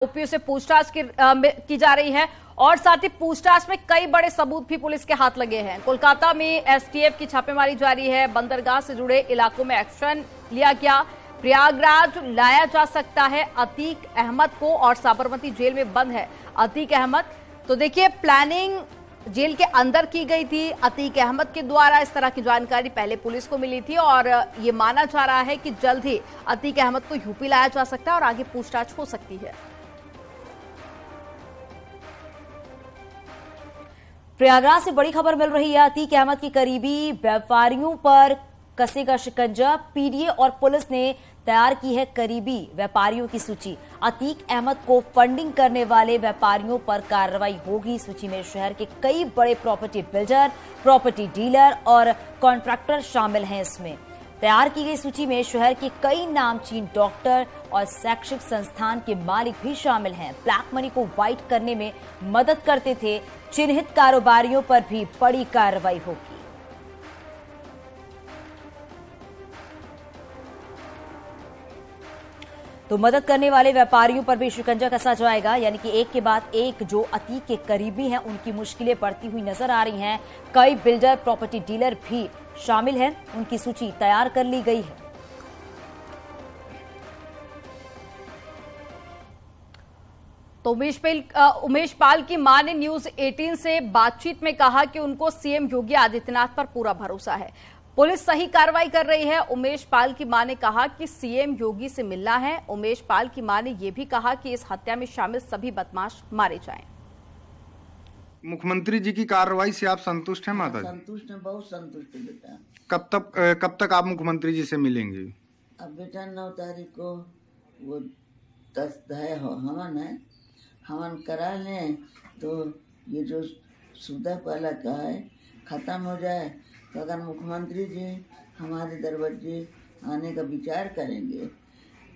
आरोपियों से पूछताछ की जा रही है और साथ ही पूछताछ में कई बड़े सबूत भी पुलिस के हाथ लगे हैं। कोलकाता में एसटीएफ की छापेमारी जारी है। बंदरगाह से जुड़े इलाकों में एक्शन लिया गया। प्रयागराज लाया जा सकता है अतीक अहमद को और साबरमती जेल में बंद है अतीक अहमद। तो देखिए, प्लानिंग जेल के अंदर की गई थी। अतीक अहमद के द्वारा इस तरह की जानकारी पहले पुलिस को मिली थी और ये माना जा रहा है कि जल्द ही अतीक अहमद को यूपी लाया जा सकता है और आगे पूछताछ हो सकती है। प्रयागराज से बड़ी खबर मिल रही है। अतीक अहमद की करीबी व्यापारियों पर कसेगा शिकंजा। पीडीए और पुलिस ने तैयार की है करीबी व्यापारियों की सूची। अतीक अहमद को फंडिंग करने वाले व्यापारियों पर कार्रवाई होगी। सूची में शहर के कई बड़े प्रॉपर्टी बिल्डर, प्रॉपर्टी डीलर और कॉन्ट्रैक्टर शामिल हैं। इसमें तैयार की गई सूची में शहर के कई नामचीन डॉक्टर और शैक्षिक संस्थान के मालिक भी शामिल हैं। ब्लैक मनी को व्हाइट करने में मदद करते थे चिन्हित कारोबारियों पर भी बड़ी कार्रवाई होगी। तो मदद करने वाले व्यापारियों पर भी शिकंजा कसा जाएगा, यानी कि एक के बाद एक जो अतीक के करीबी हैं उनकी मुश्किलें बढ़ती हुई नजर आ रही हैं। कई बिल्डर, प्रॉपर्टी डीलर भी शामिल हैं। उनकी सूची तैयार कर ली गई है। तो उमेश पाल की मां ने न्यूज 18 से बातचीत में कहा कि उनको सीएम योगी आदित्यनाथ पर पूरा भरोसा है। पुलिस सही कार्रवाई कर रही है। उमेश पाल की मां ने कहा कि सीएम योगी से मिलना है। उमेश पाल की मां ने यह भी कहा कि इस हत्या में शामिल सभी बदमाश मारे जाएं। मुख्यमंत्री जी की कार्रवाई से आप संतुष्ट हैं माता जी? संतुष्ट हैं, बहुत संतुष्ट हैं बेटा। कब तक आप मुख्यमंत्री जी से मिलेंगे? अब बेटा 9 तारीख को वो 10 हवन है, हवन करा लें तो ये जो सुधा पाला का है खत्म हो जाए। तो अगर मुख्यमंत्री जी हमारे दरवाजे आने का विचार करेंगे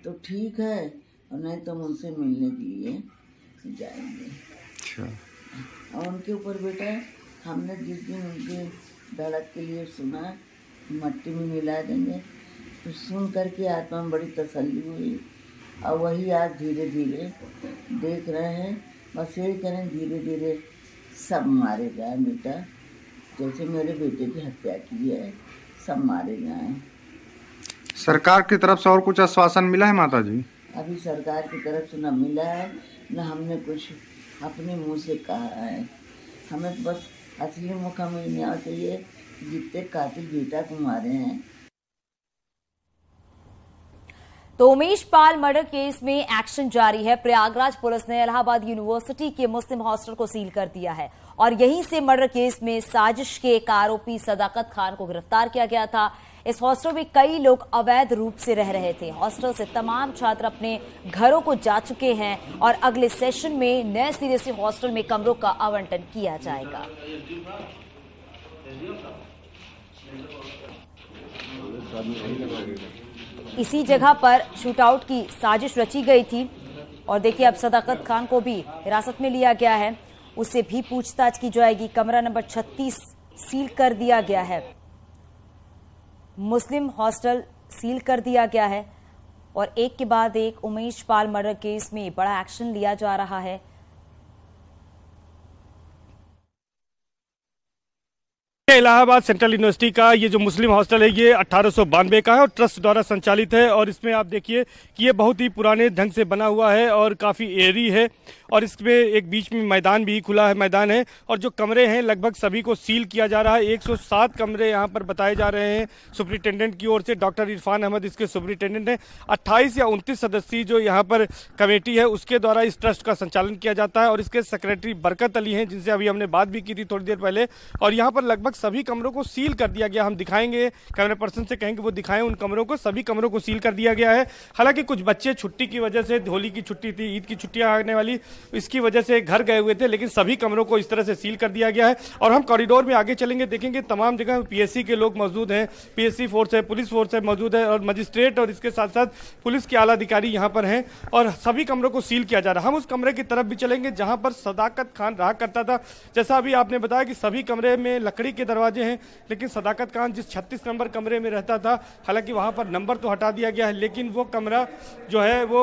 तो ठीक है, और नहीं तो उनसे मिलने के लिए जाएंगे। अच्छा। और उनके ऊपर बेटा हमने जिस दिन उनके धड़क के लिए सुना मट्टी में मिला देंगे तो सुन करके आत्मा में बड़ी तसल्ली हुई। और वही आज धीरे धीरे देख रहे हैं। बस यही करें, धीरे धीरे सब मारे जाए बेटा। जैसे मेरे बेटे की हत्या की है, सब मारे जाएं। सरकार की तरफ से और कुछ आश्वासन मिला है माता जी? अभी सरकार की तरफ से न मिला है, न हमने कुछ अपने मुंह से कहा है। हमें तो बस असली मौका मिलना चाहिए। जितने कातिल बेटा को मारे हैं। तो उमेश पाल मर्डर केस में एक्शन जारी है। प्रयागराज पुलिस ने इलाहाबाद यूनिवर्सिटी के मुस्लिम हॉस्टल को सील कर दिया है और यहीं से मर्डर केस में साजिश के एक आरोपी सदाकत खान को गिरफ्तार किया गया था। इस हॉस्टल में कई लोग अवैध रूप से रह रहे थे। हॉस्टल से तमाम छात्र अपने घरों को जा चुके हैं और अगले सेशन में नए सिरे से हॉस्टल में कमरों का आवंटन किया जाएगा। इसी जगह पर शूटआउट की साजिश रची गई थी और देखिए अब सदाकत खान को भी हिरासत में लिया गया है। उससे भी पूछताछ की जाएगी। कमरा नंबर 36 सील कर दिया गया है। मुस्लिम हॉस्टल सील कर दिया गया है और एक के बाद एक उमेश पाल मर्डर केस में बड़ा एक्शन लिया जा रहा है। इलाहाबाद सेंट्रल यूनिवर्सिटी का ये जो मुस्लिम हॉस्टल है ये 1892 का है और ट्रस्ट द्वारा संचालित है और इसमें आप देखिए कि ये बहुत ही पुराने ढंग से बना हुआ है और काफ़ी एयरी है और इसमें एक बीच में मैदान भी खुला है मैदान है और जो कमरे हैं लगभग सभी को सील किया जा रहा है। 107 कमरे यहाँ पर बताए जा रहे हैं सुप्रिंटेंडेंट की ओर से। डॉक्टर इरफान अहमद इसके सुप्रिंटेंडेंट हैं। 28 या 29 सदस्यीय जो यहाँ पर कमेटी है उसके द्वारा इस ट्रस्ट का संचालन किया जाता है और इसके सेक्रेटरी बरकत अली हैं जिनसे अभी हमने बात भी की थी थोड़ी देर पहले। और यहाँ पर लगभग सभी कमरों को सील कर दिया गया। हम दिखाएंगे, कैमरा पर्सन से कहेंगे वो दिखाएं उन कमरों को। सभी कमरों को सील कर दिया गया है। हालांकि कुछ बच्चे छुट्टी की वजह से, होली की छुट्टी थी, ईद की छुट्टियां आने वाली, इसकी वजह से घर गए हुए थे, लेकिन सभी कमरों को इस तरह से सील कर दिया गया है। और हम कॉरिडोर में आगे चलेंगे, देखेंगे तमाम जगह पीएससी के लोग मौजूद हैं, पीएससी फोर्स है, पुलिस फोर्स है मौजूद है और मजिस्ट्रेट और इसके साथ साथ पुलिस के आला अधिकारी यहाँ पर हैं और सभी कमरों को सील किया जा रहा है। हम उस कमरे की तरफ भी चलेंगे जहां पर सदाकत खान रहा करता था। जैसा अभी आपने बताया कि सभी कमरे में लकड़ी के दरवाजे हैं, लेकिन सदाकत खान जिस 36 नंबर कमरे में रहता था, हालांकि वहां पर नंबर तो हटा दिया गया है, लेकिन वो कमरा जो है वो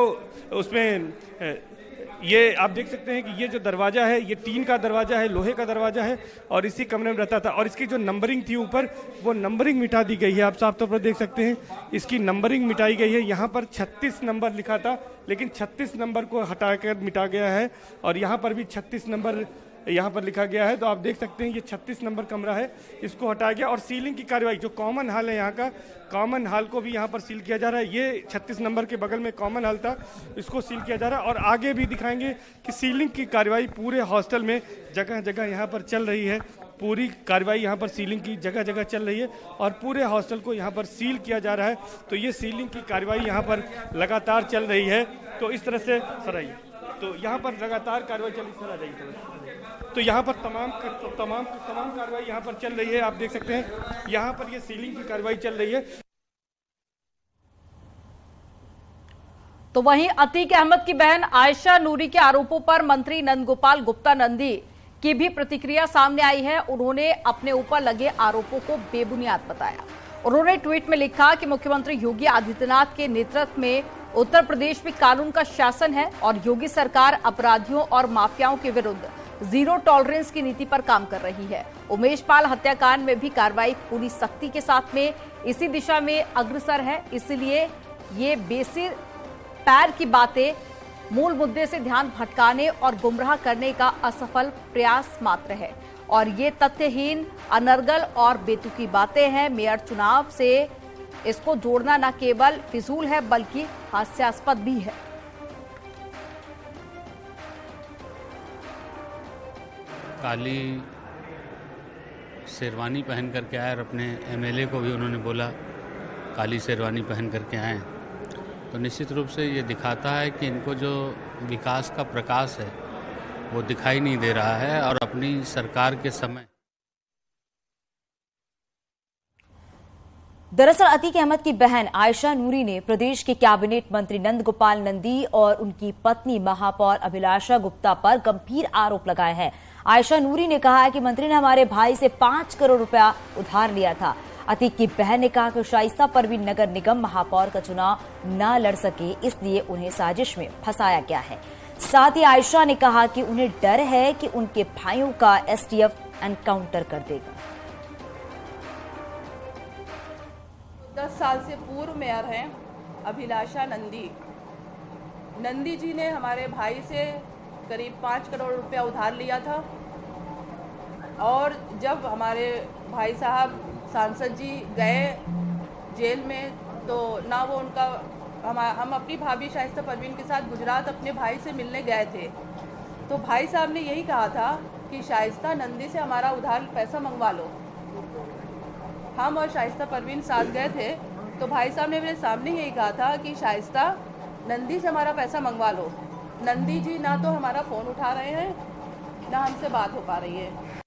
उसमें ये आप देख सकते हैं कि ये जो दरवाजा है ये टीन का दरवाजा है, लोहे का दरवाजा है और इसी कमरे में रहता था। और इसकी जो नंबरिंग थी ऊपर, वो नंबरिंग मिटा दी गई है। आप साफ तौर पर देख सकते हैं इसकी नंबरिंग मिटाई गई है। यहाँ पर 36 नंबर लिखा था, लेकिन 36 नंबर को हटाकर मिटा गया है और यहाँ पर भी 36 नंबर यहाँ पर लिखा गया है। तो आप देख सकते हैं ये 36 नंबर कमरा है, इसको हटाया गया। और सीलिंग की कार्रवाई, जो कॉमन हॉल है यहाँ का, कॉमन हॉल को भी यहाँ पर सील किया जा रहा है। ये 36 नंबर के बगल में कॉमन हॉल था, इसको सील किया जा रहा है। और आगे भी दिखाएंगे कि सीलिंग की कार्रवाई पूरे हॉस्टल में जगह जगह यहाँ पर चल रही है। पूरी कार्रवाई यहाँ पर सीलिंग की जगह जगह चल रही है और पूरे हॉस्टल को यहाँ पर सील किया जा रहा है। तो ये सीलिंग की कार्रवाई यहाँ पर लगातार चल रही है। तो इस तरह से सर आइए, तो यहाँ पर लगातार कार्रवाई चल रही, सर आ जाइए। तो यहाँ पर तमाम कार्रवाई यहाँ पर चल रही है। आप देख सकते हैं यहाँ पर ये सीलिंग की कार्रवाई चल रही है। तो वहीं अतीक अहमद की बहन आयशा नूरी के आरोपों पर मंत्री नंदगोपाल गुप्ता नंदी की भी प्रतिक्रिया सामने आई है। उन्होंने अपने ऊपर लगे आरोपों को बेबुनियाद बताया। उन्होंने ट्वीट में लिखा कि मुख्यमंत्री योगी आदित्यनाथ के नेतृत्व में उत्तर प्रदेश में कानून का शासन है और योगी सरकार अपराधियों और माफियाओं के विरुद्ध जीरो टॉलरेंस की नीति पर काम कर रही है। उमेश पाल हत्याकांड में भी कार्रवाई पूरी सख्ती के साथ में इसी दिशा में अग्रसर है। इसलिए ये बेसिर पैर की बातें मूल मुद्दे से ध्यान भटकाने और गुमराह करने का असफल प्रयास मात्र है और ये तथ्यहीन, अनर्गल और बेतुकी बातें हैं। मेयर चुनाव से इसको जोड़ना न केवल फिजूल है बल्कि हास्यास्पद भी है। काली शेरवानी पहन करके आए और अपने एमएलए को भी उन्होंने बोला काली शेरवानी पहन करके आए, तो निश्चित रूप से ये दिखाता है कि इनको जो विकास का प्रकाश है वो दिखाई नहीं दे रहा है और अपनी सरकार के समय। दरअसल अतीक अहमद की बहन आयशा नूरी ने प्रदेश के कैबिनेट मंत्री नंदगोपाल नंदी और उनकी पत्नी महापौर अभिलाषा गुप्ता पर गंभीर आरोप लगाए हैं। आयशा नूरी ने कहा है कि मंत्री ने हमारे भाई से 5 करोड़ रुपया उधार लिया था। अतीक की बहन ने कहा कि शाइस्ता परवीन नगर निगम महापौर का चुनाव न लड़ सके, इसलिए उन्हें साजिश में फंसाया गया है। साथ ही आयशा ने कहा कि उन्हें डर है कि उनके भाइयों का एसटीएफ एनकाउंटर कर देगा। 10 साल से पूर्व मेयर हैं अभिलाषा नंदी जी ने हमारे भाई से करीब 5 करोड़ रुपया उधार लिया था और जब हमारे भाई साहब सांसद जी गए जेल में तो ना वो उनका हम अपनी भाभी शाइस्ता परवीन के साथ गुजरात अपने भाई से मिलने गए थे, तो भाई साहब ने यही कहा था कि शाइस्ता नंदी से हमारा उधार पैसा मंगवा लो। हम और शाइस्ता परवीन साथ गए थे तो भाई साहब ने मेरे सामने यही कहा था कि शाइस्ता नंदी से हमारा पैसा मंगवा लो। नंदी जी ना तो हमारा फ़ोन उठा रहे हैं ना हमसे बात हो पा रही है।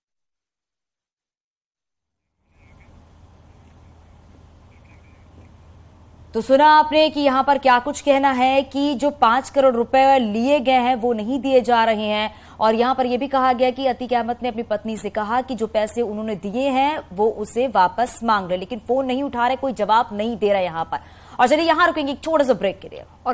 तो सुना आपने कि यहाँ पर क्या कुछ कहना है कि जो 5 करोड़ रुपए लिए गए हैं वो नहीं दिए जा रहे हैं। और यहाँ पर यह भी कहा गया कि अतीक अहमद ने अपनी पत्नी से कहा कि जो पैसे उन्होंने दिए हैं वो उसे वापस मांग रहे, लेकिन फोन नहीं उठा रहे, कोई जवाब नहीं दे रहा यहाँ पर। और चलिए यहाँ रुकेंगे एक छोटे से ब्रेक के लिए। और